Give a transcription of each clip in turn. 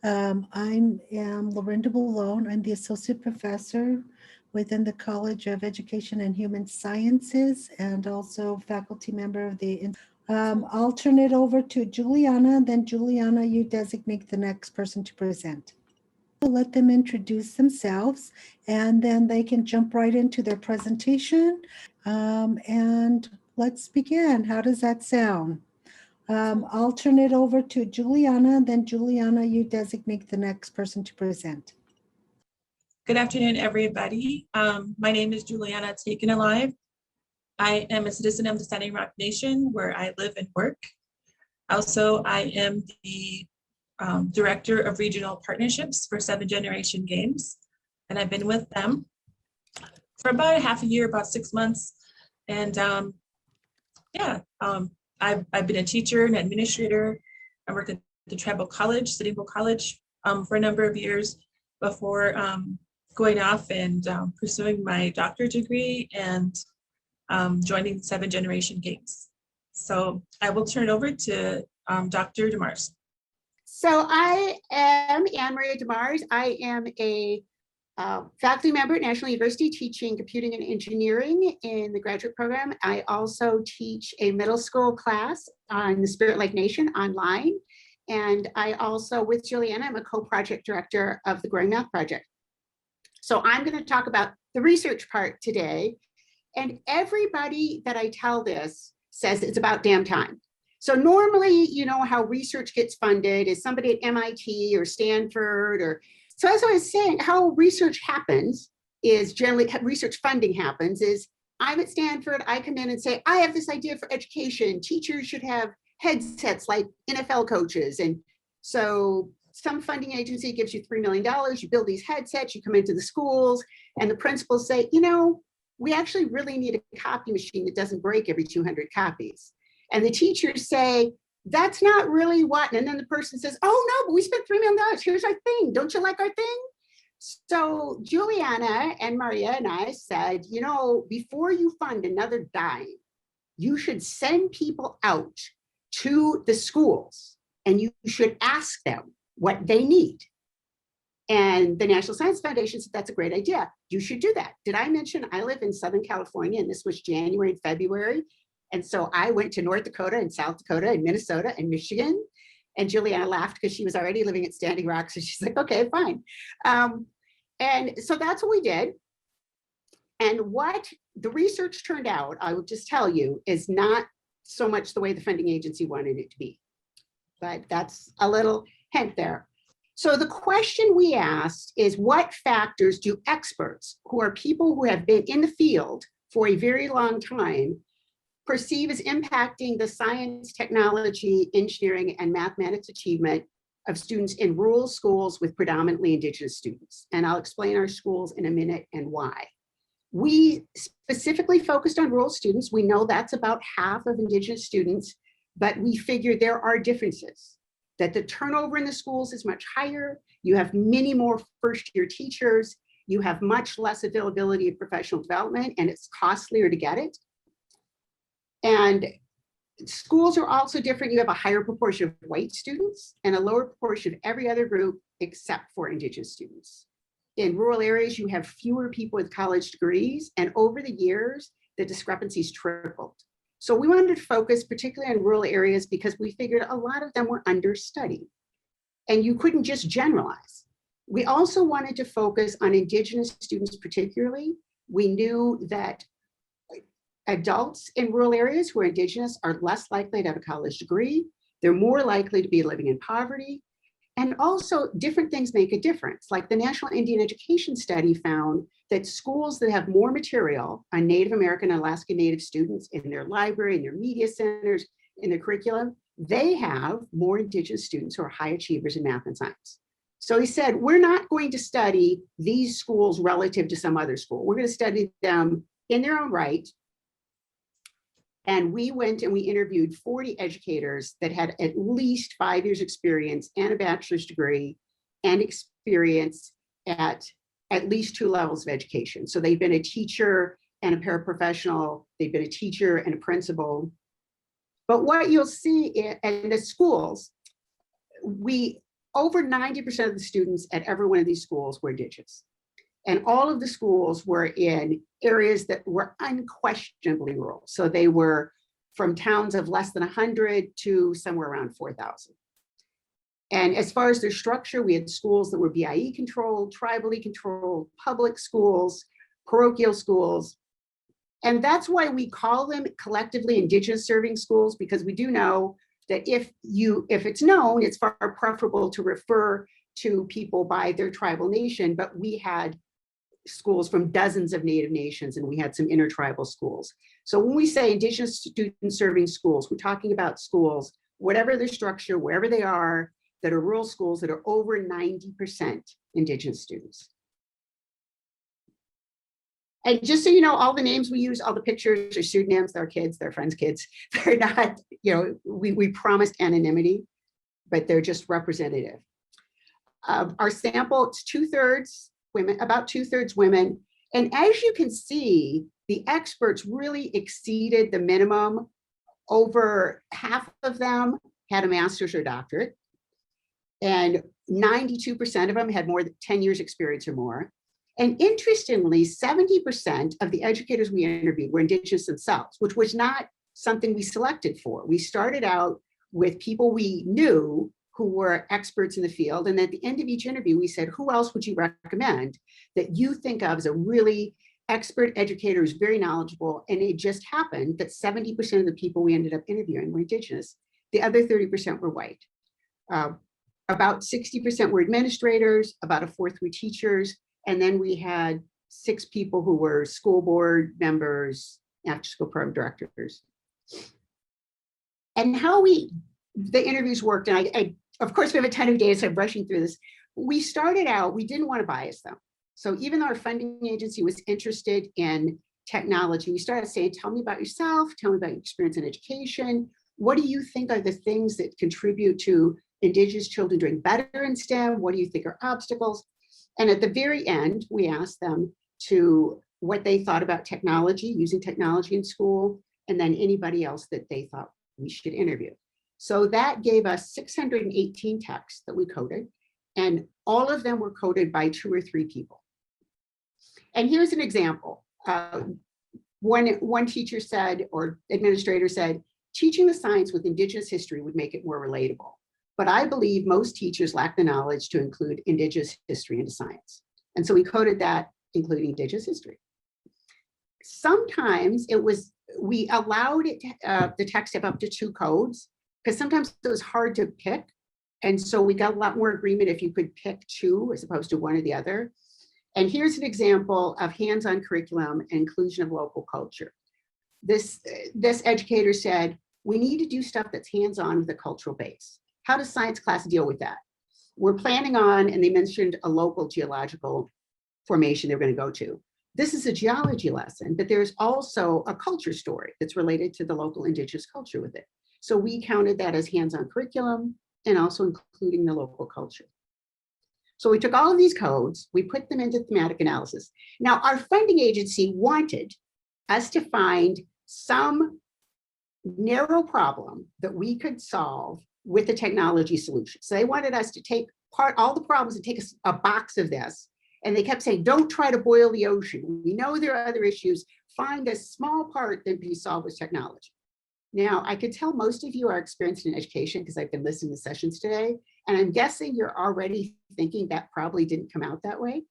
I am Lorinda Malone. I'm the associate professor within the College of Education and Human Sciences and also faculty member of the. I'll turn it over to Juliana. Then Juliana, you designate the next person to present. Let them introduce themselves and then they can jump right into their presentation. And let's begin. How does that sound? I'll turn it over to Juliana. Then Juliana, you designate the next person to present. Good afternoon, everybody. My name is Juliana Taken Alive. I am a citizen of the Standing Rock Nation where I live and work. Also, I am the Director of Regional Partnerships for 7 Generation Games. And I've been with them for about a half a year, about 6 months. And I've been a teacher and administrator. I worked at the Tribal College, Sitting Bull College, for a number of years before going off and pursuing my doctorate degree and joining 7 Generation Games. So I will turn it over to Dr. DeMars. So I am Anne Maria DeMars. I am a faculty member at National University teaching computing and engineering in the graduate program. I also teach a middle school class on the Spirit Lake Nation online. And I also, with Juliana, I'm a co-project director of the Growing Math project. So I'm going to talk about the research part today. And everybody that I tell this says it's about damn time. So normally, you know how research gets funded is somebody at MIT or Stanford or, so as I was saying, how research happens is generally, research funding happens is I'm at Stanford, I come in and say, I have this idea for education. Teachers should have headsets like NFL coaches. And so some funding agency gives you $3 million, you build these headsets, you come into the schools and the principals say, you know, we actually really need a copy machine that doesn't break every 200 copies. And the teachers say, that's not really what, and then the person says, oh no, but we spent $3 million, here's our thing, don't you like our thing? So Juliana and Maria and I said, you know, before you fund another dime, you should send people out to the schools and you should ask them what they need. And the National Science Foundation said, that's a great idea. You should do that. Did I mention I live in Southern California and this was January and February? And so I went to North Dakota and South Dakota and Minnesota and Michigan. And Juliana laughed because she was already living at Standing Rock. So she's like, okay, fine. And so that's what we did. And what the research turned out, I will just tell you, is not so much the way the funding agency wanted it to be. But that's a little hint there. So the question we asked is, what factors do experts, who are people who have been in the field for a very long time, perceive as impacting the science, technology, engineering, and mathematics achievement of students in rural schools with predominantly Indigenous students? And I'll explain our schools in a minute and why. We specifically focused on rural students. We know that's about half of Indigenous students, but we figured there are differences, that the turnover in the schools is much higher. You have many more first-year teachers. You have much less availability of professional development, and it's costlier to get it. And schools are also different. You have a higher proportion of white students and a lower proportion of every other group except for Indigenous students. In rural areas, you have fewer people with college degrees, and over the years, the discrepancies tripled. So we wanted to focus particularly on rural areas because we figured a lot of them were understudied, and you couldn't just generalize. We also wanted to focus on Indigenous students particularly. We knew that adults in rural areas who are Indigenous are less likely to have a college degree. They're more likely to be living in poverty. And also different things make a difference. Like the National Indian Education Study found that schools that have more material on Native American and Alaska Native students in their library, in their media centers, in their curriculum, they have more Indigenous students who are high achievers in math and science. So he said, we're not going to study these schools relative to some other school. We're going to study them in their own right. And we went and we interviewed 40 educators that had at least 5 years experience and a bachelor's degree and experience at least 2 levels of education. So they've been a teacher and a paraprofessional, they've been a teacher and a principal. But what you'll see in the schools, we over 90% of the students at every one of these schools were indigenous. And all of the schools were in areas that were unquestionably rural. So they were from towns of less than 100 to somewhere around 4,000. And as far as their structure, we had schools that were BIE controlled, tribally controlled, public schools, parochial schools. And that's why we call them collectively indigenous serving schools, because we do know that if it's known, it's far preferable to refer to people by their tribal nation. But we had schools from dozens of Native nations, and we had some intertribal schools. So when we say indigenous student serving schools, we're talking about schools, whatever their structure, wherever they are, that are rural schools that are over 90% indigenous students. And just so you know, all the names we use, all the pictures are pseudonyms, they're kids, they're friends' kids. They're not, we promised anonymity, but they're just representative. Our sample, it's 2/3 women, about 2/3 women. And as you can see, the experts really exceeded the minimum. Over half of them had a master's or doctorate, and 92% of them had more than 10 years experience or more. And interestingly, 70% of the educators we interviewed were indigenous themselves, which was not something we selected for. We started out with people we knew who were experts in the field. And at the end of each interview, we said, who else would you recommend that you think of as a really expert educator who's very knowledgeable? And it just happened that 70% of the people we ended up interviewing were indigenous. The other 30% were white. About 60% were administrators, about 1/4 were teachers. And then we had 6 people who were school board members, after school program directors. And how the interviews worked, and I of course, we have a ton of data, so I'm brushing through this. We started out, we didn't want to bias them. So even though our funding agency was interested in technology, we started saying, tell me about yourself, tell me about your experience in education. What do you think are the things that contribute to indigenous children doing better in STEM? What do you think are obstacles? And at the very end, we asked them to what they thought about technology, using technology in school, and then anybody else that they thought we should interview. So that gave us 618 texts that we coded, and all of them were coded by 2 or 3 people. And here's an example. One teacher said, or administrator said, teaching the science with indigenous history would make it more relatable. But I believe most teachers lack the knowledge to include indigenous history into science. And so we coded that, including indigenous history. Sometimes we allowed it the text to have up to 2 codes, because sometimes it was hard to pick. And so we got a lot more agreement if you could pick 2 as opposed to one or the other. And here's an example of hands-on curriculum and inclusion of local culture. This educator said, we need to do stuff that's hands-on with a cultural base. How does science class deal with that? We're planning on, and they mentioned a local geological formation they're going to go to. This is a geology lesson, but there's also a culture story that's related to the local indigenous culture with it. So we counted that as hands-on curriculum and also including the local culture. So we took all of these codes, we put them into thematic analysis. Now, our funding agency wanted us to find some narrow problem that we could solve with the technology solution. So they wanted us to take all the problems and take a box of this. And they kept saying, don't try to boil the ocean. We know there are other issues. Find a small part that can be solved with technology. Now, I could tell most of you are experienced in education because I've been listening to sessions today. And I'm guessing you're already thinking that probably didn't come out that way.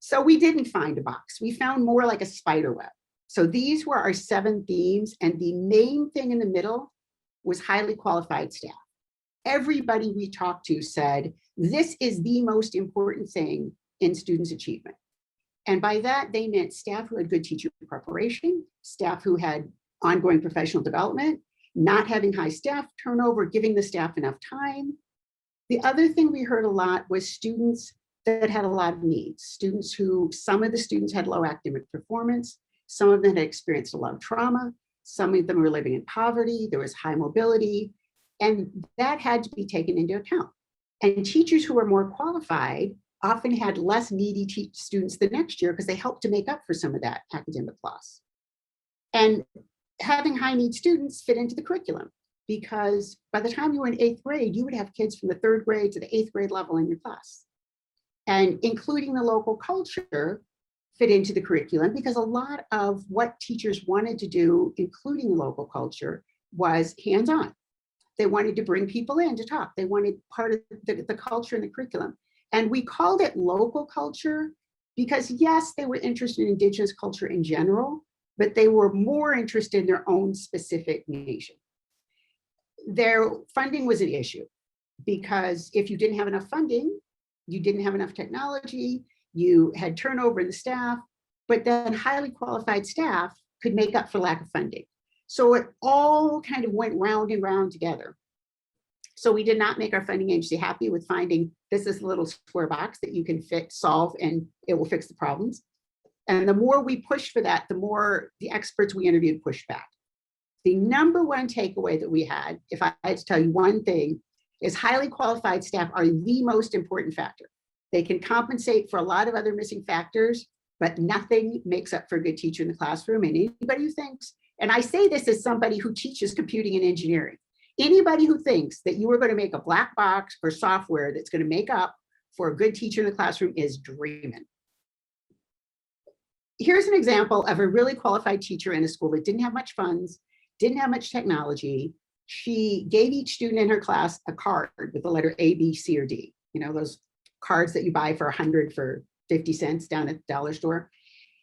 So we didn't find a box. We found more like a spider web. So these were our 7 themes. And the main thing in the middle was highly qualified staff. Everybody we talked to said, this is the most important thing in students' achievement. And by that, they meant staff who had good teacher preparation, staff who had ongoing professional development, not having high staff turnover, giving the staff enough time. The other thing we heard a lot was students that had a lot of needs. Students who, some of the students had low academic performance, some of them had experienced a lot of trauma, some of them were living in poverty, there was high mobility, and that had to be taken into account. And teachers who were more qualified often had less needy students the next year because they helped to make up for some of that academic loss. And having high need students fit into the curriculum. because by the time you were in 8th grade, you would have kids from the 3rd grade to the 8th grade level in your class. And including the local culture fit into the curriculum, because a lot of what teachers wanted to do, including the local culture, was hands-on. They wanted to bring people in to talk. They wanted part of the culture in the curriculum. And we called it local culture because, yes, they were interested in indigenous culture in general, but they were more interested in their own specific nation. Their funding was an issue because if you didn't have enough funding, you didn't have enough technology, you had turnover in the staff, but then highly qualified staff could make up for lack of funding. So it all kind of went round and round together. So we did not make our funding agency happy with finding this is a little square box that you can solve, and it will fix the problems. And the more we pushed for that, the more the experts we interviewed pushed back. The number one takeaway that we had, if I had to tell you one thing, is highly qualified staff are the most important factor. They can compensate for a lot of other missing factors, but nothing makes up for a good teacher in the classroom. And anybody who thinks, and I say this as somebody who teaches computing and engineering, anybody who thinks that you are going to make a black box or software that's going to make up for a good teacher in the classroom is dreaming. Here's an example of a really qualified teacher in a school that didn't have much funds, didn't have much technology. She gave each student in her class a card with the letter A, B, C, or D. You know, those cards that you buy for 100 for 50 cents down at the dollar store.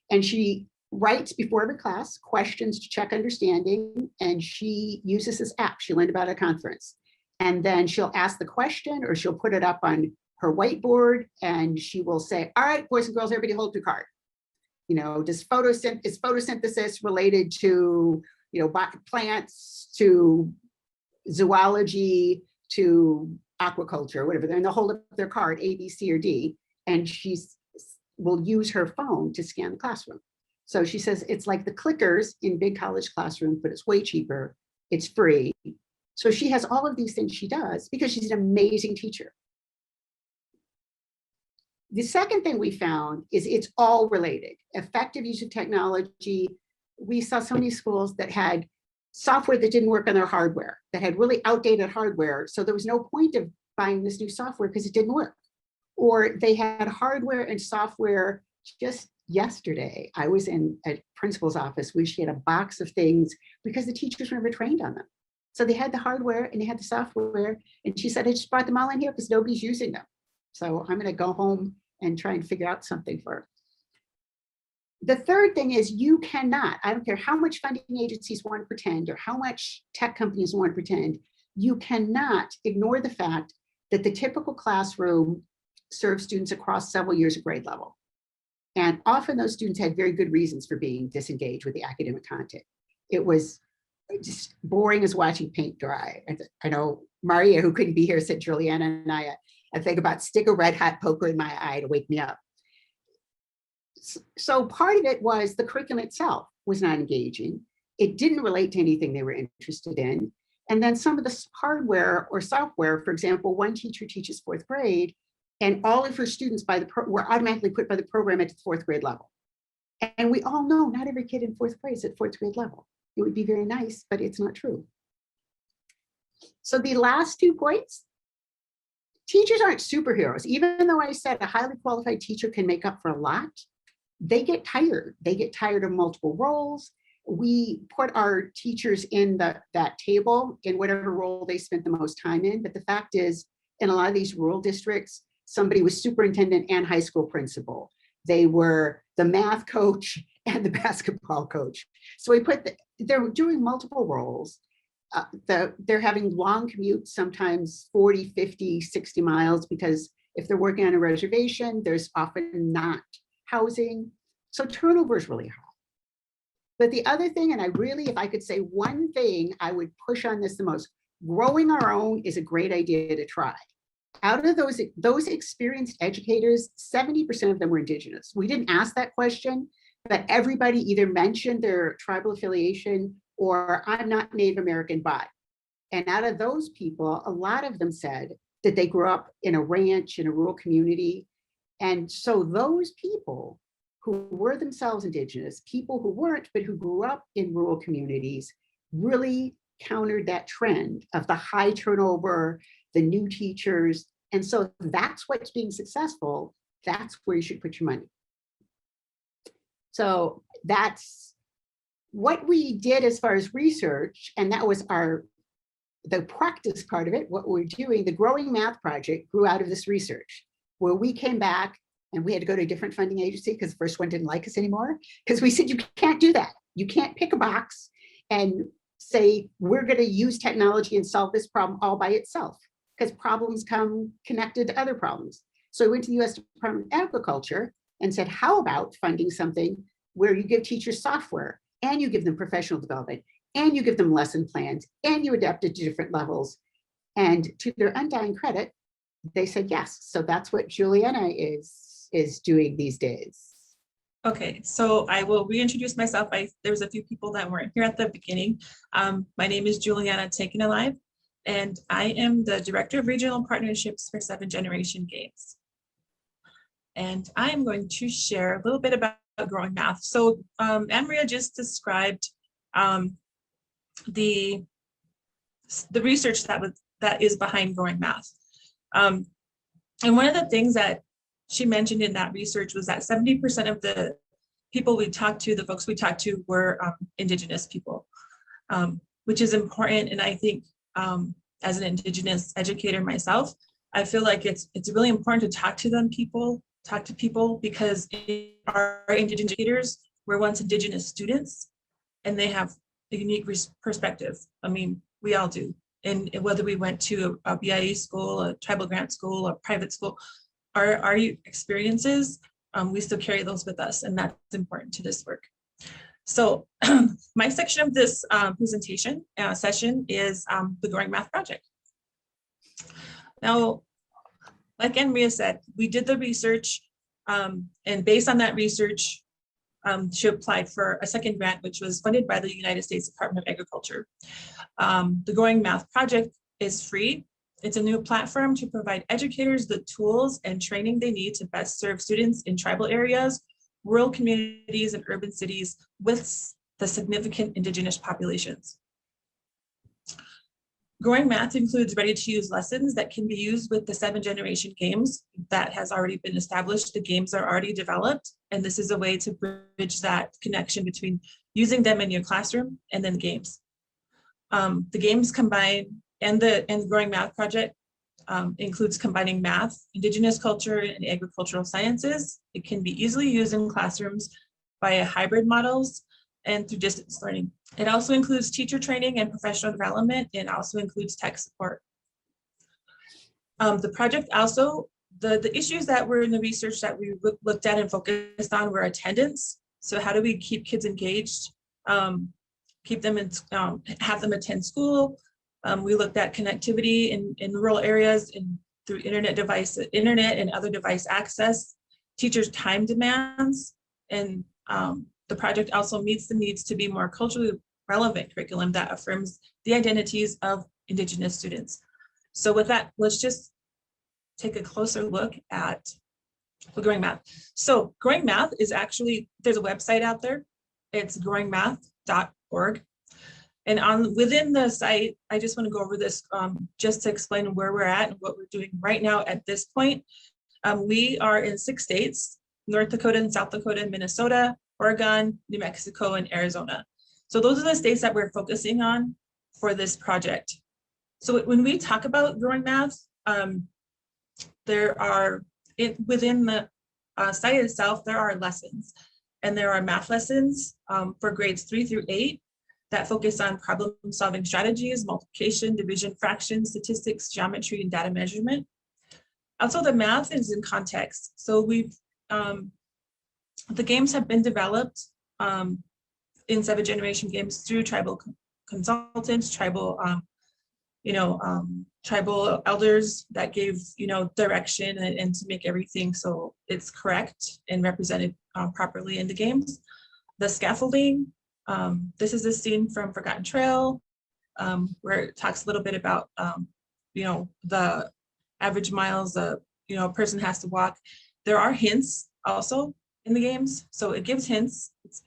And she writes before every class questions to check understanding, and she uses this app she learned about at a conference. And then she'll ask the question, or she'll put it up on her whiteboard, and she will say, all right, boys and girls, everybody hold your card. You know, is photosynthesis related to, you know, plants, to zoology, to aquaculture, whatever. Then they'll hold up their card, A, B, C, or D, and she will use her phone to scan the classroom. So she says it's like the clickers in big college classrooms, but it's way cheaper. It's free. So she has all of these things she does because she's an amazing teacher. The second thing we found is it's all related. Effective use of technology. We saw so many schools that had software that didn't work on their hardware, that had really outdated hardware. So there was no point of buying this new software because it didn't work. Or they had hardware and software. Just yesterday, I was in a principal's office where she had a box of things because the teachers were never trained on them. So they had the hardware and they had the software. And she said, I just brought them all in here because nobody's using them. So I'm going to go home and try and figure out something for her. The third thing is you cannot, I don't care how much funding agencies want to pretend or how much tech companies want to pretend, you cannot ignore the fact that the typical classroom serves students across several years of grade level. And often those students had very good reasons for being disengaged with the academic content. It was just boring as watching paint dry. I know Maria, who couldn't be here, said Juliana and I think about stick a red hot poker in my eye to wake me up. So part of it was the curriculum itself was not engaging. It didn't relate to anything they were interested in. And then some of the hardware or software, for example, one teacher teaches 4th grade, and all of her students were automatically put by the program at the 4th grade level. And we all know not every kid in 4th grade is at 4th grade level. It would be very nice, but it's not true. So the last 2 points, teachers aren't superheroes. Even though I said a highly qualified teacher can make up for a lot, they get tired. They get tired of multiple roles. We put our teachers in that table in whatever role they spent the most time in. But the fact is, in a lot of these rural districts, somebody was superintendent and high school principal. They were the math coach and the basketball coach. So we they're doing multiple roles. They're having long commutes, sometimes 40, 50, 60 miles, because if they're working on a reservation, there's often not housing. So turnover is really high. But the other thing, and if I could say one thing, I would push on this the most, growing our own is a great idea to try. Out of those experienced educators, 70% of them were indigenous. We didn't ask that question, but everybody either mentioned their tribal affiliation or I'm not Native American, but. And out of those people, a lot of them said that they grew up in a ranch, in a rural community. And so those people who were themselves indigenous, people who weren't, but who grew up in rural communities, really countered that trend of the high turnover, the new teachers. And so that's what's being successful. That's where you should put your money. So that's what we did as far as research. And that was the practice part of it. What we're doing, the Growing Math project grew out of this research, where we came back and we had to go to a different funding agency because the first one didn't like us anymore. Because we said, you can't do that. You can't pick a box and say, we're going to use technology and solve this problem all by itself, because problems come connected to other problems. So we went to the US Department of Agriculture and said, how about funding something where you give teachers software and you give them professional development and you give them lesson plans and you adapt it to different levels. And to their undying credit, they said yes. So that's what Juliana is doing these days. Okay, so I will reintroduce myself. There's a few people that weren't here at the beginning. My name is Juliana Taken Alive, and I am the Director of Regional Partnerships for 7 Generation Games. And I am going to share a little bit about Growing Math. So Anne-Maria just described the research that is behind Growing Math. And one of the things that she mentioned in that research was that 70% of the people we talked to, the folks we talked to, were Indigenous people, which is important. And I think as an Indigenous educator myself, I feel like it's really important to talk to people because our Indigenous educators were once Indigenous students, and they have a unique perspective. I mean, we all do. And whether we went to a BIA school, a tribal grant school, a private school, our experiences, we still carry those with us, and that's important to this work. So my section of this presentation session is the Growing Math project. Now, like Anne-Maria said, we did the research, and based on that research, she applied for a second grant, which was funded by the United States Department of Agriculture. The Growing Math project is free. It's a new platform to provide educators the tools and training they need to best serve students in tribal areas, rural communities, and urban cities with the significant Indigenous populations. Growing Math includes ready-to-use lessons that can be used with the 7 Generation Games that has already been established. The games are already developed, and this is a way to bridge that connection between using them in your classroom and then games. The games combine, and the Growing Math project includes combining math, Indigenous culture, and agricultural sciences. It can be easily used in classrooms via hybrid models and through distance learning. It also includes teacher training and professional development, and also includes tech support. The project also, the issues that were in the research that we looked at and focused on were attendance. So how do we keep kids engaged, keep them in, have them attend school? We looked at connectivity in rural areas and through internet and other device access, teachers' time demands, and the project also meets the needs to be more culturally relevant curriculum that affirms the identities of Indigenous students. So with that, let's just take a closer look at the Growing Math. So Growing Math is actually, there's a website out there. It's growingmath.org. And within the site, I just want to go over this just to explain where we're at and what we're doing right now at this point. We are in 6 states, North Dakota and South Dakota and Minnesota, Oregon, New Mexico, and Arizona. So those are the states that we're focusing on for this project. So when we talk about Growing Math, there are, within the site itself, there are lessons. And there are math lessons for grades 3 through 8 that focus on problem-solving strategies, multiplication, division, fractions, statistics, geometry, and data measurement. Also, the math is in context. So the games have been developed in 7 Generation Games through tribal consultants, tribal, tribal elders that gave, direction and to make everything so it's correct and represented properly in the games. The scaffolding, this is a scene from Forgotten Trail, where it talks a little bit about, the average miles a person has to walk. There are hints also in the games, so it gives hints. It's,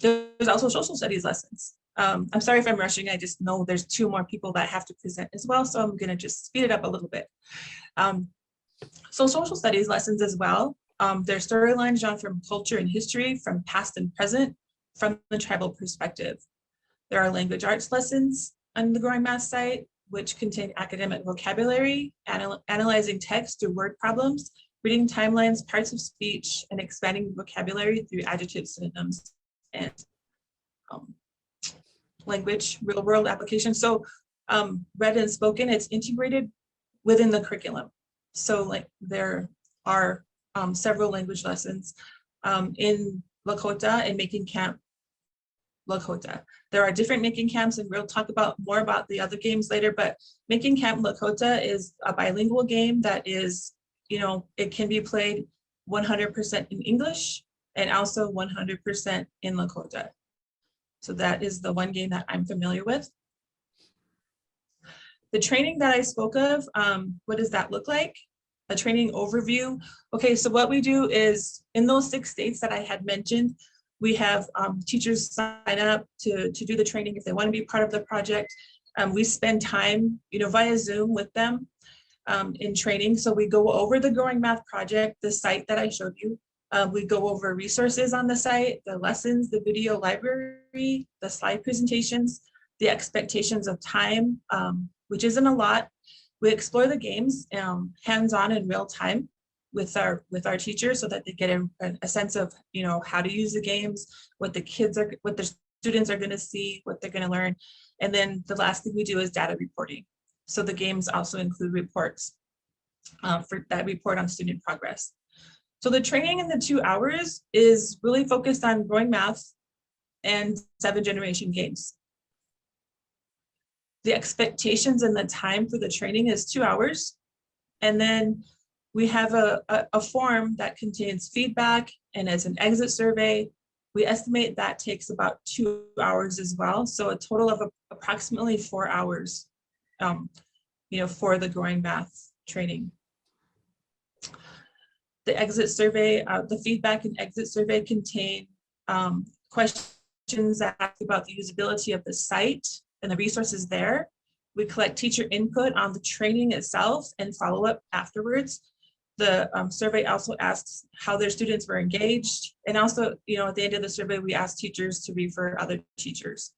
There's also social studies lessons. I'm sorry if I'm rushing. I just know there's 2 more people that have to present as well. So I'm going to just speed it up a little bit. So social studies lessons as well. There's storylines drawn from culture and history, from past and present, from the tribal perspective. There are language arts lessons on the Growing Math site, which contain academic vocabulary, analyzing text through word problems, reading timelines, parts of speech, and expanding vocabulary through adjectives, synonyms, and language, real world application. So read and spoken, it's integrated within the curriculum. So like there are several language lessons in Lakota and Making Camp Lakota. There are different Making Camps, and we'll talk more about the other games later, but Making Camp Lakota is a bilingual game that is, it can be played 100% in English and also 100% in Lakota. So that is the one game that I'm familiar with. The training that I spoke of, what does that look like? A training overview. Okay, so what we do is in those 6 states that I had mentioned, we have teachers sign up to do the training if they want to be part of the project. We spend time, via Zoom with them in training. So we go over the Growing Math project, the site that I showed you. We go over resources on the site, the lessons, the video library, the slide presentations, the expectations of time, which isn't a lot. We explore the games hands-on in real time with our teachers so that they get a sense of, how to use the games, what the students are going to see, what they're going to learn. And then the last thing we do is data reporting. So the games also include reports for that report on student progress. So the training in the 2 hours is really focused on Growing Math and 7th-generation games. The expectations and the time for the training is 2 hours. And then we have a form that contains feedback and as an exit survey. We estimate that takes about 2 hours as well. So a total of approximately 4 hours, for the Growing Math training. The exit survey, the feedback and exit survey contain questions that ask about the usability of the site and the resources there. We collect teacher input on the training itself and follow up afterwards. The survey also asks how their students were engaged. And also, at the end of the survey, we ask teachers to refer other teachers.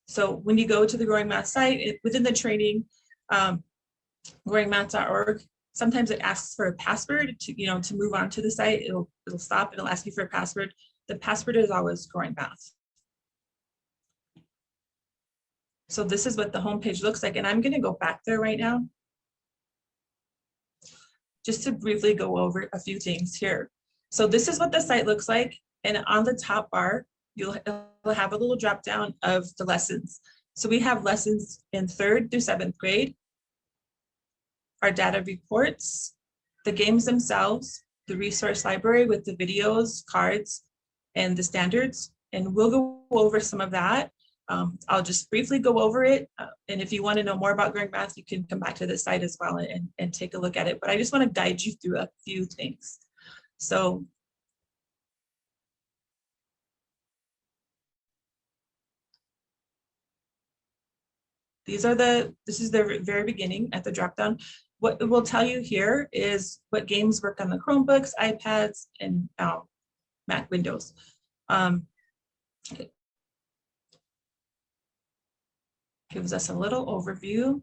So when you go to the Growing Math site, within the training, growingmath.org, sometimes it asks for a password to move on to the site. It'll stop, it'll ask you for a password. The password is always Growing Math. So this is what the homepage looks like. And I'm going to go back there right now, just to briefly go over a few things here. So this is what the site looks like. And on the top bar, you'll have a little drop down of the lessons. So we have lessons in 3rd through 7th grade, our data reports, the games themselves, the resource library with the videos, cards, and the standards. And we'll go over some of that. I'll just briefly go over it. And if you want to know more about Growing Math, you can come back to the site as well and take a look at it. But I just want to guide you through a few things. So this is the very beginning at the dropdown. What it will tell you here is what games work on the Chromebooks, iPads, and Mac Windows. Gives us a little overview.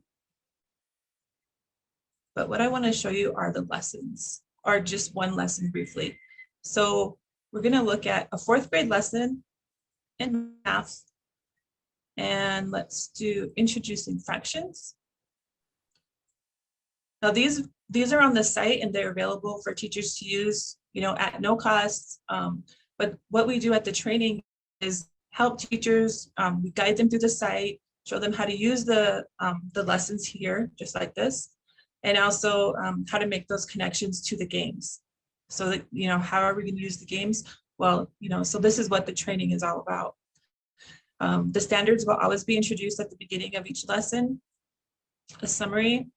But what I want to show you are the lessons, or just one lesson briefly. So we're going to look at a 4th grade lesson in math. And let's do introducing fractions. Now these are on the site and they're available for teachers to use, at no cost. But what we do at the training is help teachers, we guide them through the site, show them how to use the lessons here, just like this, and also how to make those connections to the games. So that, how are we going to use the games? Well, so this is what the training is all about. The standards will always be introduced at the beginning of each lesson. A summary.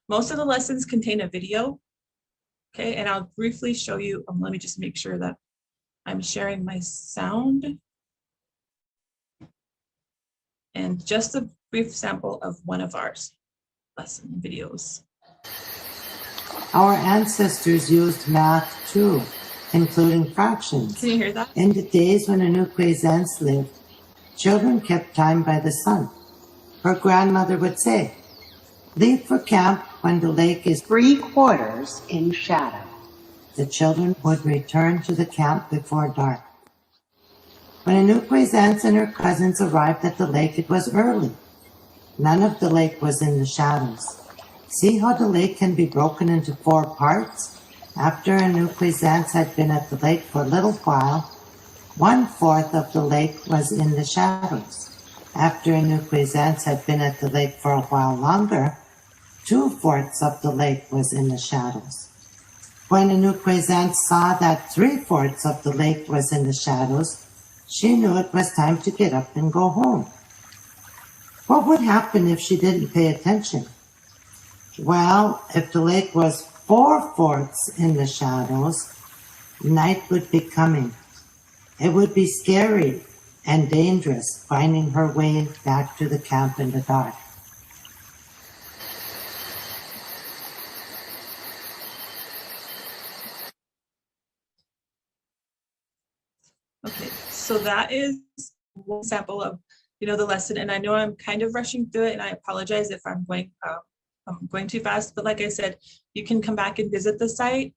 Most of the lessons contain a video. Okay, and I'll briefly show you, let me just make sure that I'm sharing my sound. And just a brief sample of one of our lesson videos. Our ancestors used math too, including fractions. Can you hear that? In the days when Inukwezans lived, children kept time by the sun. Her grandmother would say, "Leave for camp when the lake is 3/4 in shadow. The children would return to the camp before dark. When Inukwezans and her cousins arrived at the lake, it was early. None of the lake was in the shadows. See how the lake can be broken into 4 parts? After Inukwezans had been at the lake for a little while, 1/4 of the lake was in the shadows. After Inukwezans had been at the lake for a while longer, 2/4 of the lake was in the shadows. When Inukwezans saw that 3/4 of the lake was in the shadows, she knew it was time to get up and go home. What would happen if she didn't pay attention? Well, if the lake was 4/4 in the shadows, night would be coming. It would be scary and dangerous finding her way back to the camp in the dark. Okay, so that is one sample of, the lesson, and I know I'm kind of rushing through it, and I apologize if I'm going too fast. But like I said, you can come back and visit the site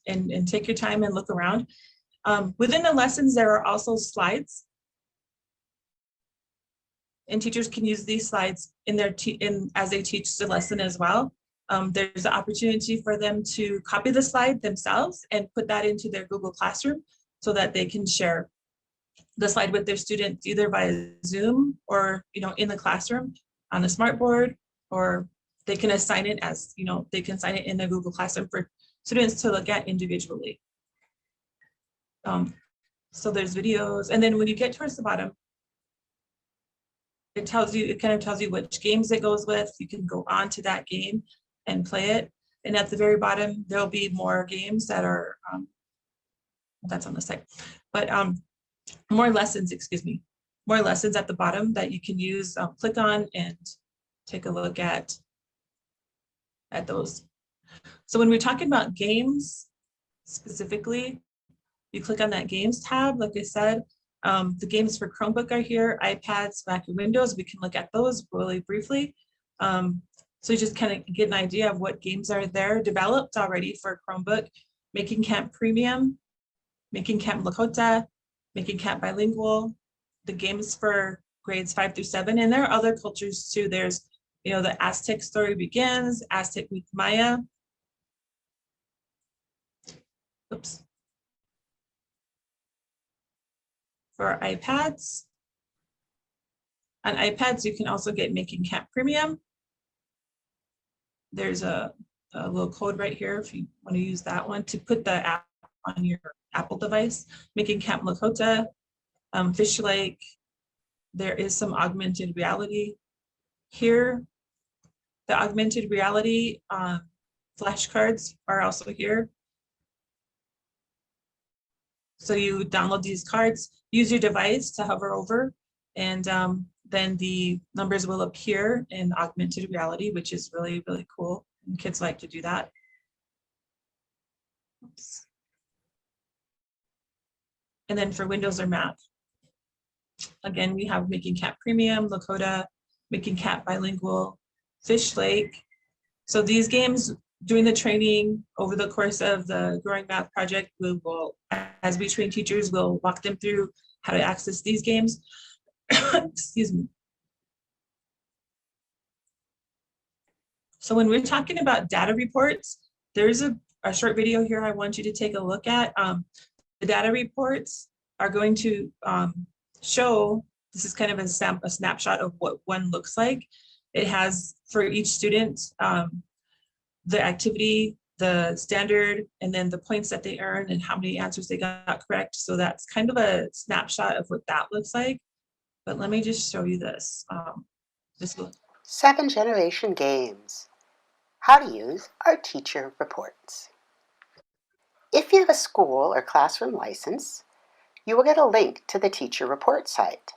and take your time and look around. Within the lessons, there are also slides, and teachers can use these slides in their as they teach the lesson as well. There's an opportunity for them to copy the slide themselves and put that into their Google Classroom so that they can share the slide with their students either via Zoom or in the classroom on a smartboard, or they can assign it as they can assign it in the Google Classroom for students to look at individually. So there's videos, and then when you get towards the bottom, it kind of tells you which games it goes with. You can go on to that game and play it, and at the very bottom there'll be more games that are that's on the site, but more lessons at the bottom that you can use, click on and take a look at those. So when we're talking about games specifically, you click on that games tab. Like I said, the games for Chromebook are here, iPads, Mac, and Windows. We can look at those really briefly. So you just kind of get an idea of what games are there developed already for Chromebook: Making Camp Premium, Making Camp Lakota, Making Camp Bilingual, the games for grades 5 through 7. And there are other cultures too. There's, the Aztec Story Begins, Aztec Meets Maya. Oops. For iPads. On iPads, you can also get Making Camp Premium. There's a little code right here if you want to use that one to put the app on your Apple device. Making Camp Lakota, Fish Lake. There is some augmented reality here. The augmented reality flashcards are also here. So you download these cards, use your device to hover over, and then the numbers will appear in augmented reality, which is really, really cool. And kids like to do that. Oops. And then for Windows or Mac, again, we have Making Camp Premium, Lakota, Making Camp Bilingual, Fish Lake. So these games, during the training over the course of the Growing Math project, we will, as we train teachers, we'll walk them through how to access these games. Excuse me. So when we're talking about data reports, there's a short video here I want you to take a look at. The data reports are going to show, this is kind of a snapshot of what one looks like. It has for each student, the activity, the standard, and then the points that they earned and how many answers they got correct. So that's kind of a snapshot of what that looks like. But let me just show you this. Second generation games. How to use our teacher reports. If you have a school or classroom license, you will get a link to the teacher report site.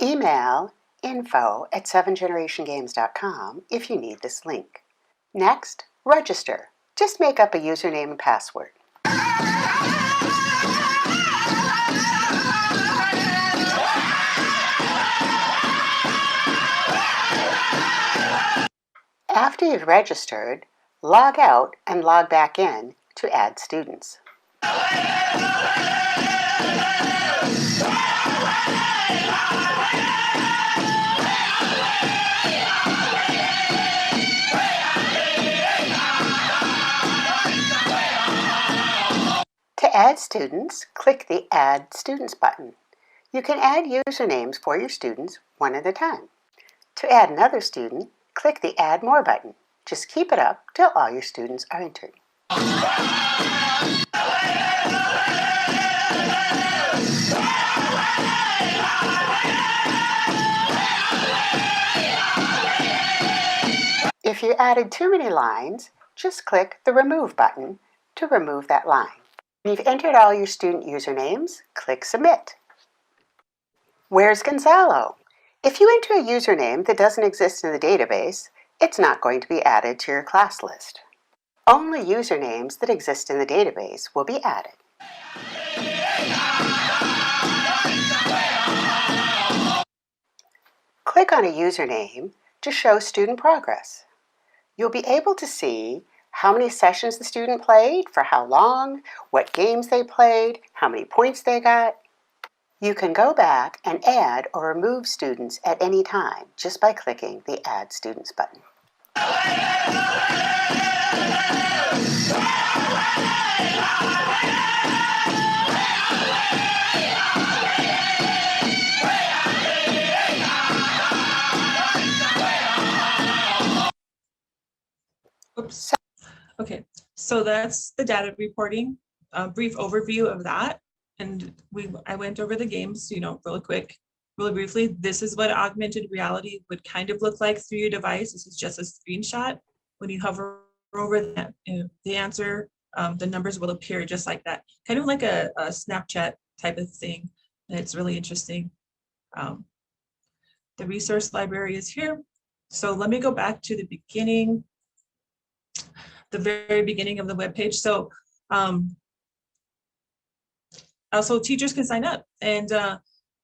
Email info@sevengenerationgames.com if you need this link. Next, register. Just make up a username and password. After you've registered, log out and log back in to add students. To add students, click the Add Students button. You can add usernames for your students one at a time. To add another student, click the Add More button. Just keep it up till all your students are entered. If you added too many lines, just click the Remove button to remove that line. When you've entered all your student usernames, click Submit. Where's Gonzalo? If you enter a username that doesn't exist in the database, it's not going to be added to your class list. Only usernames that exist in the database will be added. Click on a username to show student progress. You'll be able to see how many sessions the student played, for how long, what games they played, how many points they got. You can go back and add or remove students at any time just by clicking the Add Students button. Oops. Okay, so that's the data reporting, a brief overview of that. And I went over the games, really quick, really briefly. This is what augmented reality would kind of look like through your device. This is just a screenshot. When you hover over that, the answer, the numbers will appear just like that. Kind of like a Snapchat type of thing. And it's really interesting. The resource library is here. So let me go back to the beginning, the very beginning of the webpage. So also teachers can sign up. And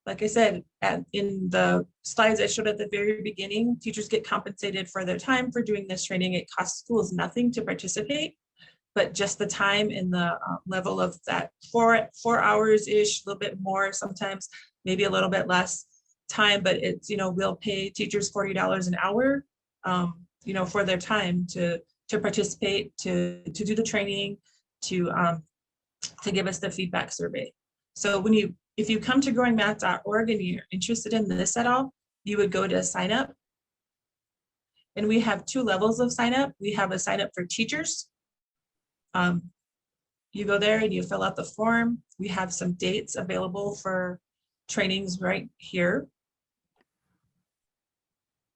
like I said, in the slides I showed at the very beginning, teachers get compensated for their time for doing this training. It costs schools nothing to participate, but just the time and the level of that 4 hours-ish, a little bit more sometimes, maybe a little bit less time, but it's, we'll pay teachers $40 an hour, for their time to participate, to do the training, to give us the feedback survey. So if you come to growingmath.org and you're interested in this at all, you would go to sign up. And we have 2 levels of sign up. We have a sign up for teachers. You go there and you fill out the form. We have some dates available for trainings right here.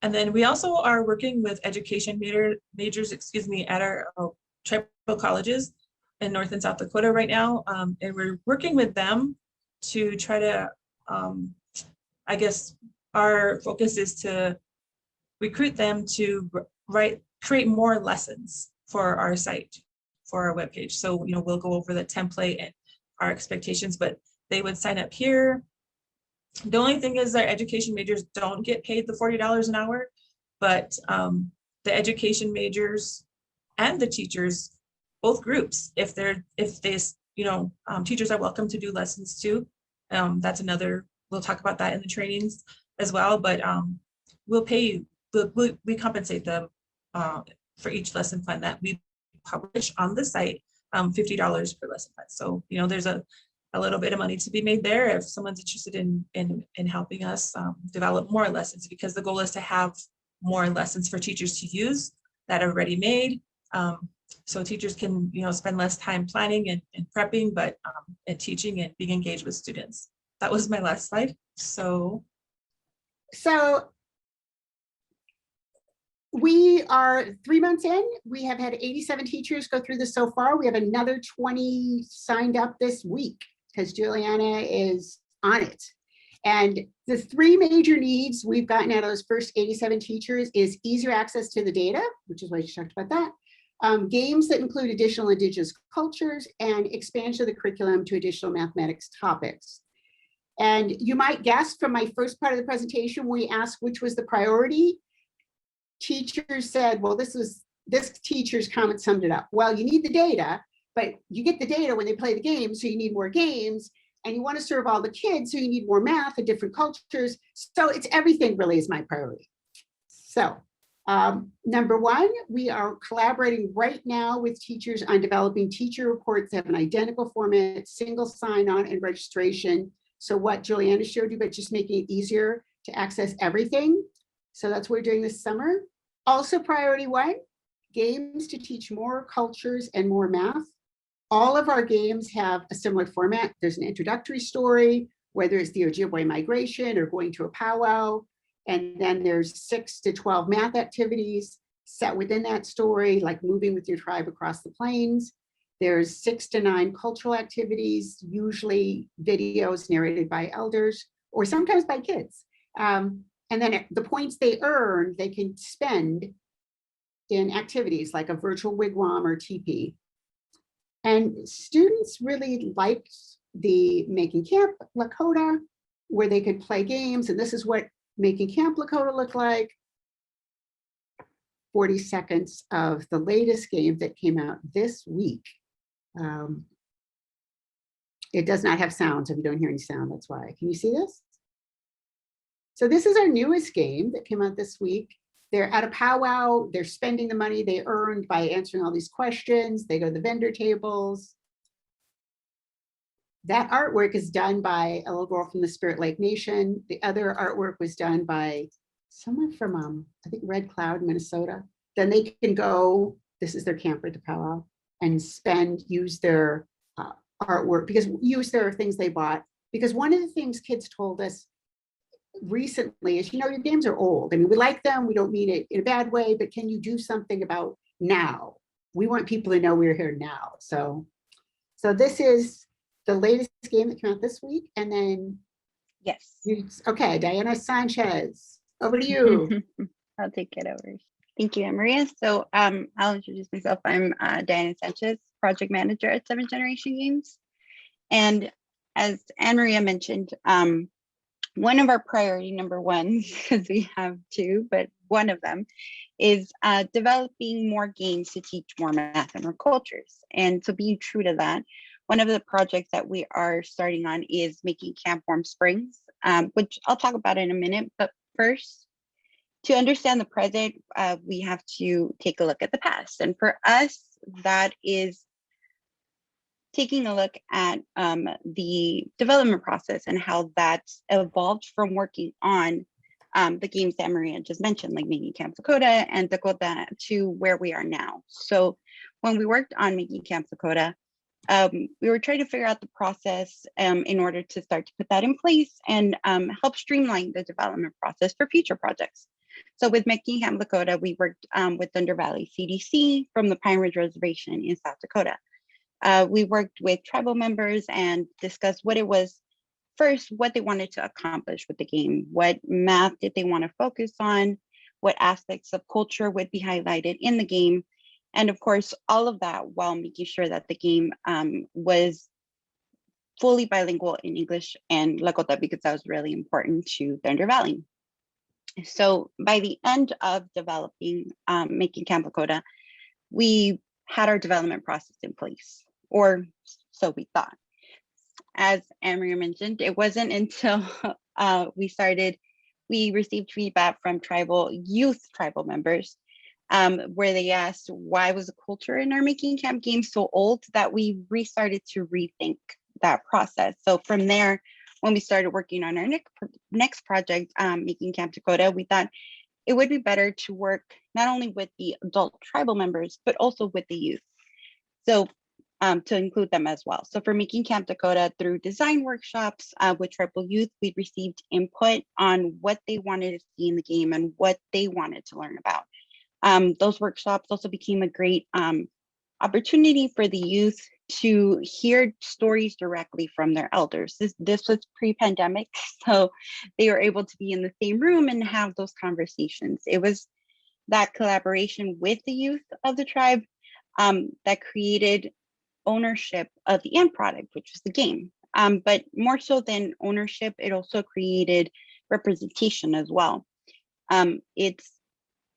And then we also are working with education majors, at our tribal colleges in North and South Dakota right now. And we're working with them to try to, I guess our focus is to recruit them to create more lessons for our site, for our webpage. So, we'll go over the template and our expectations, but they would sign up here. The only thing is that education majors don't get paid the $40 an hour, but the education majors and the teachers, both groups, if teachers are welcome to do lessons too. That's we'll talk about that in the trainings as well, but we'll pay you, we compensate them for each lesson plan that we publish on the site, $50 per lesson plan. So, there's a little bit of money to be made there if someone's interested in helping us develop more lessons, because the goal is to have more lessons for teachers to use that are already made. So teachers can, spend less time planning and prepping, but and teaching and being engaged with students. That was my last slide. So we are 3 months in. We have had 87 teachers go through this so far. We have another 20 signed up this week. because Juliana is on it. And the three major needs we've gotten out of those first 87 teachers is easier access to the data, which is why she talked about that. Games that include additional indigenous cultures and expansion of the curriculum to additional mathematics topics. And you might guess from my first part of the presentation, we asked which was the priority. Teachers said, well, this teacher's comment summed it up. Well, you need the data, but you get the data when they play the game, so you need more games, and you want to serve all the kids, so you need more math and different cultures. So it's everything really is my priority. So number one, we are collaborating right now with teachers on developing teacher reports that have an identical format, single sign-on and registration. So what Juliana showed you, but just making it easier to access everything. So that's what we're doing this summer. Also priority one, games to teach more cultures and more math. All of our games have a similar format. There's an introductory story, whether it's the Ojibwe migration or going to a powwow. And then there's 6 to 12 math activities set within that story, like moving with your tribe across the plains. There's 6 to 9 cultural activities, usually videos narrated by elders or sometimes by kids. And then the points they earn, they can spend in activities like a virtual wigwam or teepee. And students really liked the Making Camp Lakota, where they could play games. And this is what Making Camp Lakota looked like. 40 seconds of the latest game that came out this week. It does not have sound, so if you don't hear any sound, that's why. Can you see this? So this is our newest game that came out this week. They're at a powwow, they're spending the money they earned by answering all these questions. They go to the vendor tables. That artwork is done by a little girl from the Spirit Lake Nation. The other artwork was done by someone from, I think, Red Cloud, Minnesota. Then they can go, this is their camper at the powwow, and use their artwork, use their things they bought. Because one of the things kids told us recently is, your games are old. I mean, we like them, we don't mean it in a bad way, but can you do something about now? We want people to know we're here now. So this is the latest game that came out this week. And then, yes. Okay, Diana Sanchez, over to you. I'll take it over. Thank you, Anne-Maria. So I'll introduce myself. I'm Diana Sanchez, project manager at 7th Generation Games. And as Anne-Maria mentioned, one of our priority number ones, because we have two, but one of them is developing more games to teach more math and more cultures. And so being true to that, one of the projects that we are starting on is making Camp Warm Springs, which I'll talk about in a minute. But first, to understand the present, we have to take a look at the past. And for us, that is taking a look at the development process and how that's evolved from working on the games that Maria just mentioned, like Making Camp Dakota and Dakota, to where we are now. So when we worked on Making Camp Dakota, we were trying to figure out the process in order to start to put that in place and help streamline the development process for future projects. So with Making Camp Lakota, we worked with Thunder Valley CDC from the Pine Ridge Reservation in South Dakota. We worked with tribal members and discussed what it was, first, what they wanted to accomplish with the game, what math did they want to focus on, what aspects of culture would be highlighted in the game, and of course, all of that while making sure that the game was fully bilingual in English and Lakota, because that was really important to Thunder Valley. So by the end of developing Making Camp Lakota, we had our development process in place, or so we thought. As Anne-Maria mentioned, it wasn't until we received feedback from tribal members where they asked, why was the culture in our Making Camp game so old, that we restarted to rethink that process. So from there, when we started working on our next project, Making Camp Dakota, we thought it would be better to work not only with the adult tribal members, but also with the youth. So to include them as well. So for Making Camp Dakota, through design workshops with tribal youth, we received input on what they wanted to see in the game and what they wanted to learn about. Those workshops also became a great opportunity for the youth to hear stories directly from their elders. This was pre-pandemic, so they were able to be in the same room and have those conversations. It was that collaboration with the youth of the tribe that created ownership of the end product, which was the game. But more so than ownership, it also created representation as well. It's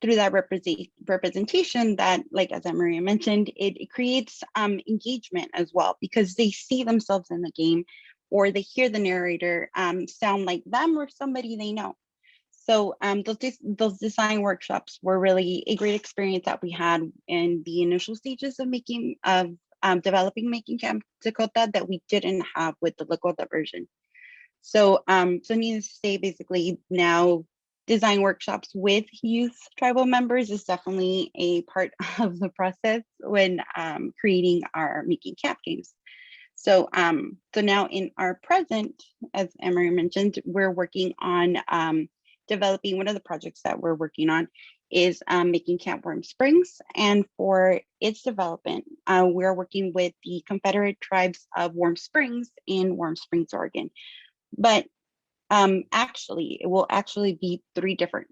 through that representation that, like as Maria mentioned, it creates engagement as well, because they see themselves in the game, or they hear the narrator sound like them or somebody they know. So those design workshops were really a great experience that we had in the initial stages of developing Making Camp Dakota that we didn't have with the Lakota version. So needless to say, basically now design workshops with youth tribal members is definitely a part of the process when creating our Making Camp games. So now in our present, as Emery mentioned, we're working on developing. One of the projects that we're working on is Making Camp Warm Springs. And for its development, we're working with the Confederate Tribes of Warm Springs in Warm Springs, Oregon. But actually, it will actually be 3 different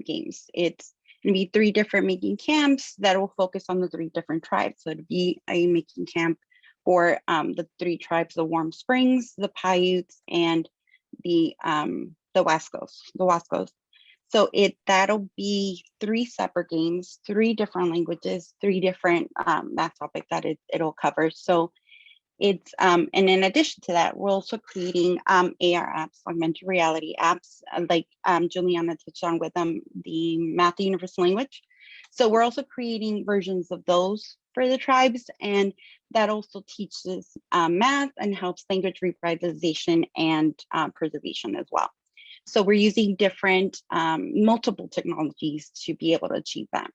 games. It's going to be 3 different making camps that will focus on the 3 different tribes. So it'll be a making camp for the 3 tribes: the Warm Springs, the Paiutes, and the Wascos. So that'll be 3 separate games, 3 different languages, 3 different math topics that it'll cover. So it's and in addition to that, we're also creating AR apps, augmented reality apps, like Juliana touched on with the Math Universal Language. So we're also creating versions of those for the tribes, and that also teaches math and helps language revitalization and preservation as well. So we're using different multiple technologies to be able to achieve that.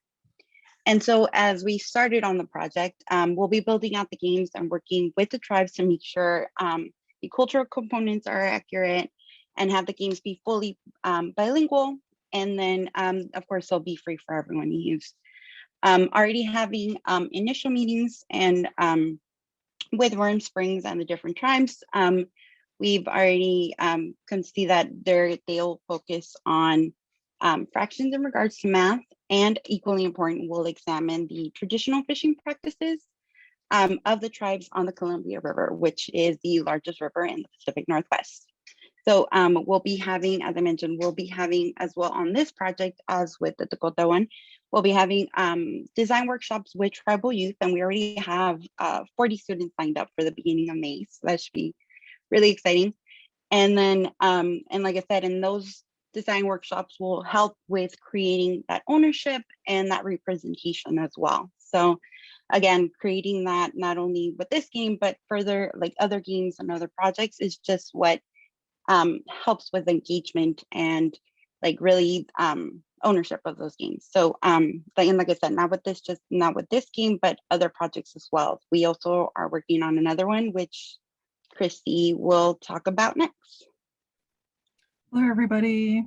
And so as we started on the project, we'll be building out the games and working with the tribes to make sure the cultural components are accurate and have the games be fully bilingual. And then, of course, they'll be free for everyone to use. Already having initial meetings and with Warm Springs and the different tribes, we've already can see that they'll focus on fractions in regards to math, and equally important, we'll examine the traditional fishing practices of the tribes on the Columbia River, which is the largest river in the Pacific Northwest. So we'll be having, as I mentioned, we'll be having as well on this project as with the Dakota one, we'll be having design workshops with tribal youth, and we already have 40 students signed up for the beginning of May, so that should be really exciting. And then, and like I said, in those design workshops will help with creating that ownership and that representation as well. So again, creating that not only with this game, but further like other games and other projects is just what helps with engagement and like really ownership of those games. So like I said, not with this game, but other projects as well. We also are working on another one, which Christy will talk about next. Hello, everybody.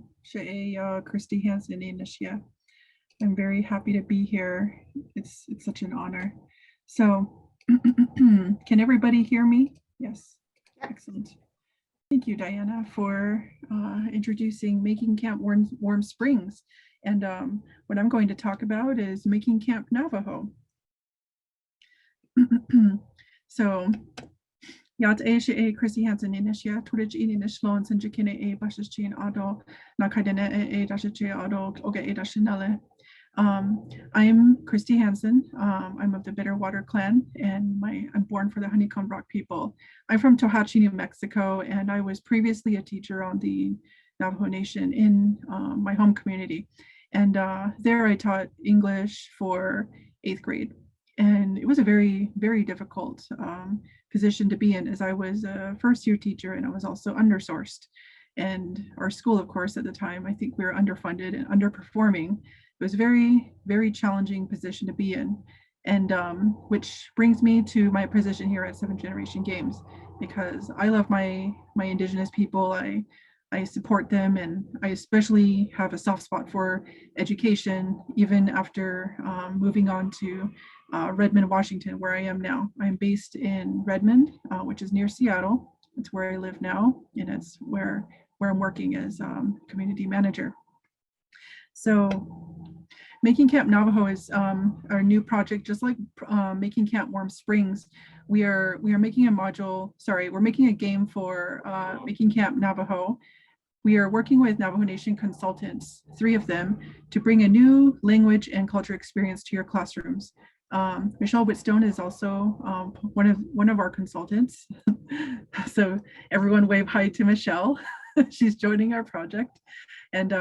Christy Hansen Inishia. I'm very happy to be here. It's such an honor. So, can everybody hear me? Yes. Excellent. Thank you, Diana, for introducing Making Camp Warm Springs. And what I'm going to talk about is Making Camp Navajo. So, Yat A Christy Hansen Inishia, Turich Inishlon, Sanjikine A Bashichin Ado, Nakadene A Dashiche Ado, Oga A Dashinale. I'm Christy Hansen. I'm of the Bitterwater clan, and I'm born for the Honeycomb Rock people. I'm from Tohatchi, New Mexico, and I was previously a teacher on the Navajo Nation in my home community. And there I taught English for 8th grade. And it was a very, very difficult position to be in, as I was a first-year teacher and I was also undersourced. And our school, of course, at the time, I think we were underfunded and underperforming. It was a very, very challenging position to be in. And which brings me to my position here at 7th Generation Games, because I love my indigenous people. I I support them, and I especially have a soft spot for education, even after moving on to Redmond, Washington, where I am now. I'm based in Redmond, which is near Seattle. It's where I live now, and it's where I'm working as community manager. So Making Camp Navajo is our new project, just like Making Camp Warm Springs. We are making a module, sorry, we're making a game for Making Camp Navajo. We are working with Navajo Nation consultants, 3 of them, to bring a new language and culture experience to your classrooms. Michelle Whitstone is also one of our consultants. So everyone wave hi to Michelle. She's joining our project. And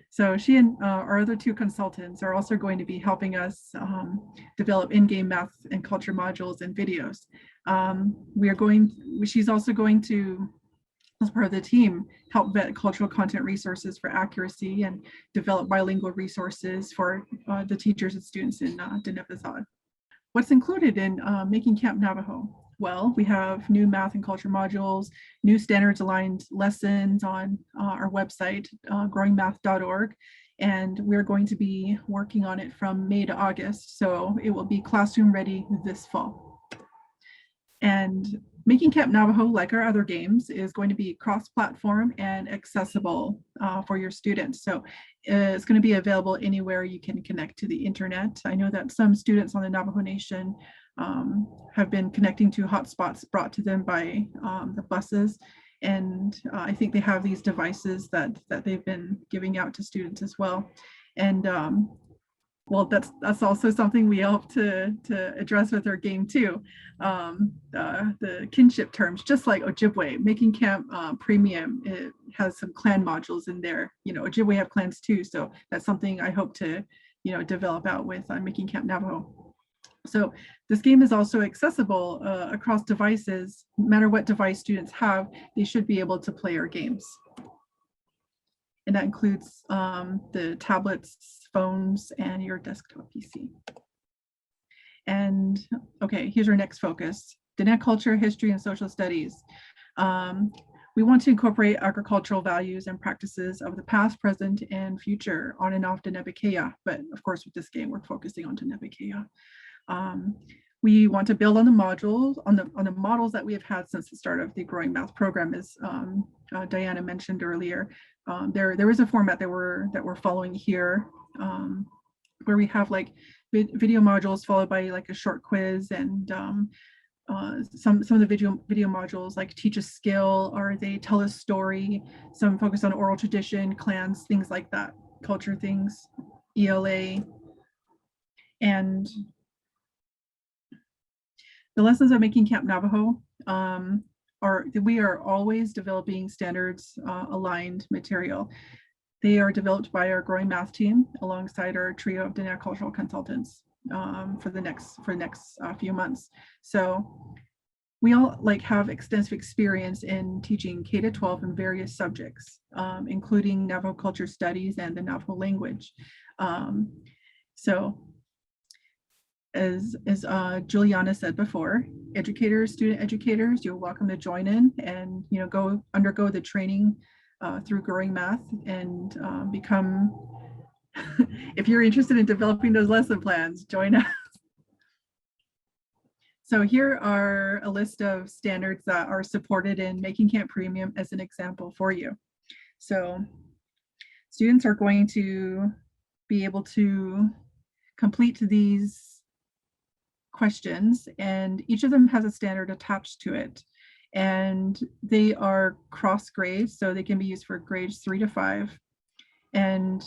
so she and our other 2 consultants are also going to be helping us develop in-game math and culture modules and videos. She's also going to, as part of the team, help vet cultural content resources for accuracy and develop bilingual resources for the teachers and students in Diné. What's included in Making Camp Navajo? Well, we have new math and culture modules, new standards aligned lessons on our website, growingmath.org, and we're going to be working on it from May to August, so it will be classroom ready this fall. And Making Camp Navajo, like our other games, is going to be cross-platform and accessible for your students. So it's going to be available anywhere you can connect to the internet. I know that some students on the Navajo Nation have been connecting to hotspots brought to them by the buses. And I think they have these devices that they've been giving out to students as well. And well, that's also something we hope to address with our game too. The kinship terms, just like Ojibwe, Making Camp Premium, it has some clan modules in there. You know, Ojibwe have clans too, so that's something I hope to, you know, develop out with Making Camp Navajo. So this game is also accessible across devices. No matter what device students have, they should be able to play our games. And that includes the tablets, phones, and your desktop PC. And okay, here's our next focus: Diné culture, history, and social studies. We want to incorporate agricultural values and practices of the past, present, and future on and off Diné, but of course with this game we're focusing on Diné. We want to build on the modules, on the models that we have had since the start of the Growing Math program, as Diana mentioned earlier. There is a format that we're following here, where we have like video modules followed by like a short quiz, and some of the video modules like teach a skill, or they tell a story. Some focus on oral tradition, clans, things like that, culture things, ELA, and the lessons of Making Camp Navajo we are always developing standards aligned material. They are developed by our Growing Math team alongside our trio of Diné cultural consultants for the next few months. So we all have extensive experience in teaching K-12 in various subjects, including Navajo culture studies and the Navajo language. So as Juliana said before, student educators, you're welcome to join in and undergo the training through Growing Math and become, if you're interested in developing those lesson plans, join us. So here are a list of standards that are supported in Making Camp Premium as an example for you. So students are going to be able to complete these questions, and each of them has a standard attached to it, and they are cross grades, so they can be used for grades 3 to 5. And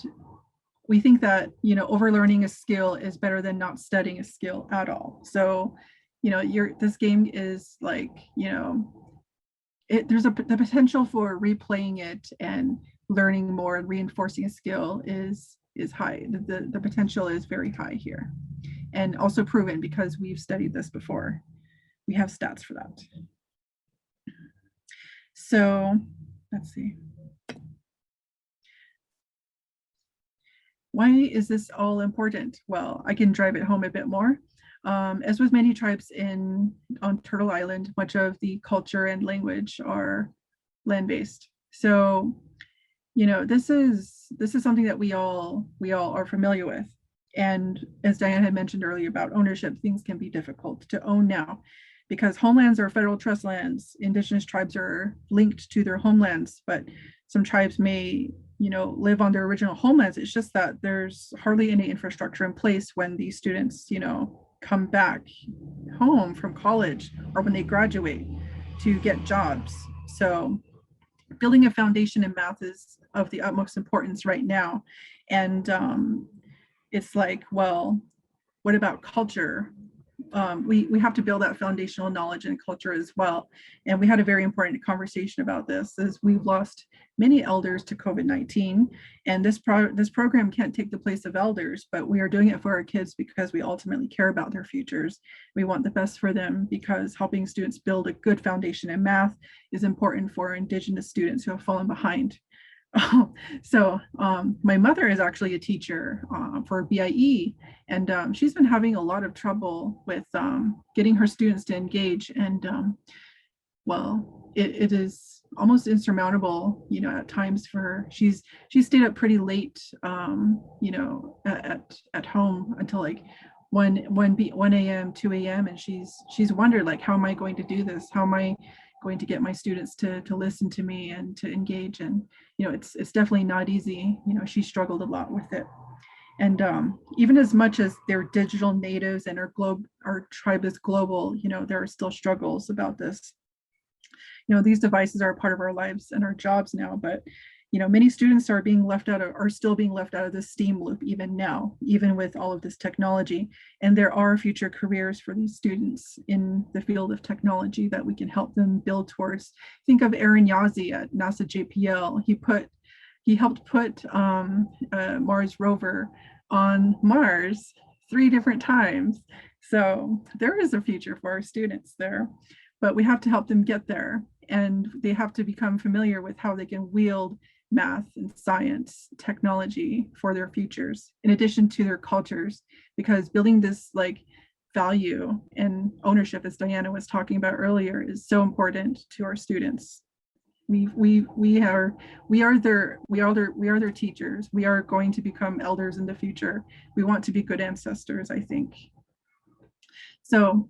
we think that overlearning a skill is better than not studying a skill at all. So this game is like, there's the potential for replaying it and learning more and reinforcing a skill is high. The potential is very high here, and also proven because we've studied this before. We have stats for that. So let's see. Why is this all important? Well, I can drive it home a bit more. As with many tribes on Turtle Island, much of the culture and language are land-based. So, you know, this is something that we all are familiar with. And as Diane had mentioned earlier about ownership, things can be difficult to own now because homelands are federal trust lands. Indigenous tribes are linked to their homelands, but some tribes may, you know, live on their original homelands. It's just that there's hardly any infrastructure in place when these students, you know, come back home from college or when they graduate to get jobs. So building a foundation in math is of the utmost importance right now. And it's like, well, what about culture? We have to build that foundational knowledge and culture as well. And we had a very important conversation about this as we've lost many elders to COVID-19. And this program can't take the place of elders, but we are doing it for our kids because we ultimately care about their futures. We want the best for them because helping students build a good foundation in math is important for Indigenous students who have fallen behind. So my mother is actually a teacher for BIE, and she's been having a lot of trouble with getting her students to engage. And well, it is almost insurmountable, you know, at times for her. She's stayed up pretty late, you know, at home until like 1 a.m., 2 a.m. And she's wondered, like, how am I going to do this? How am I going to get my students to listen to me and to engage? And, you know, it's definitely not easy. You know, she struggled a lot with it. And even as much as they're digital natives and our tribe is global, you know, there are still struggles about this. You know, these devices are a part of our lives and our jobs now, but, you know, many students are still being left out of the STEAM loop even now, even with all of this technology. And there are future careers for these students in the field of technology that we can help them build towards. Think of Aaron Yazzie at NASA JPL. He helped put a Mars rover on Mars 3 different times. So there is a future for our students there, but we have to help them get there. And they have to become familiar with how they can wield math and science, technology for their futures, in addition to their cultures, because building this like value and ownership, as Diana was talking about earlier, is so important to our students. We are their teachers. We are going to become elders in the future. We want to be good ancestors, I think. So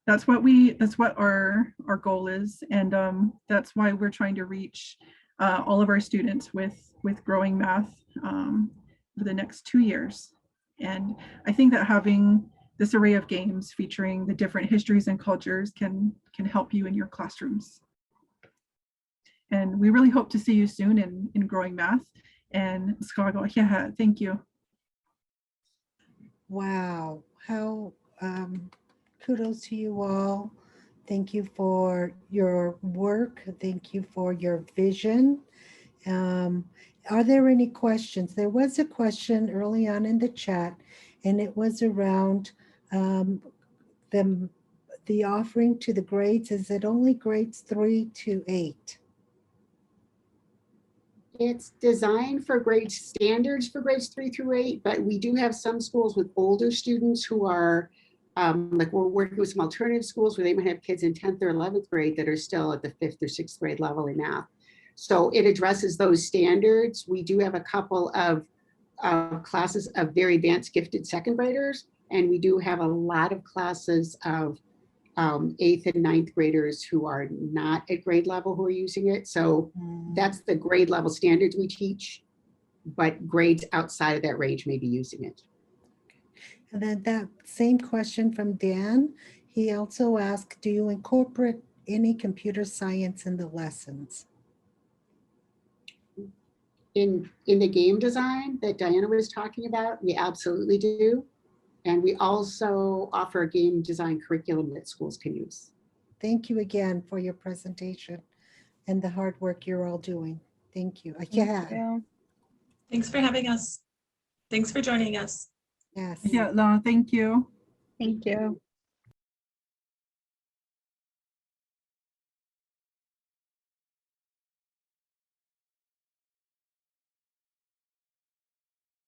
that's what our goal is, and that's why we're trying to reach all of our students with growing math for the next 2 years. And I think that having this array of games featuring the different histories and cultures can help you in your classrooms. And we really hope to see you soon in growing math. And yeah, thank you. Wow, how kudos to you all. Thank you for your work. Thank you for your vision. Are there any questions? There was a question early on in the chat, and it was around the offering to the grades. Is it only grades 3 to 8? It's designed for grade standards for grades 3 through 8, but we do have some schools with older students who are, like we're working with some alternative schools where they might have kids in 10th or 11th grade that are still at the 5th or 6th grade level in math. So it addresses those standards. We do have a couple of classes of very advanced gifted second graders, and we do have a lot of classes of 8th and 9th graders who are not at grade level who are using it. So that's the grade level standards we teach, but grades outside of that range may be using it. And then that same question from Dan, he also asked, do you incorporate any computer science in the lessons? In the game design that Diana was talking about, we absolutely do. And we also offer a game design curriculum that schools can use. Thank you again for your presentation and the hard work you're all doing. Thank you. Thank you. Thanks for having us. Thanks for joining us. Yes. Yeah, thank you. Thank you.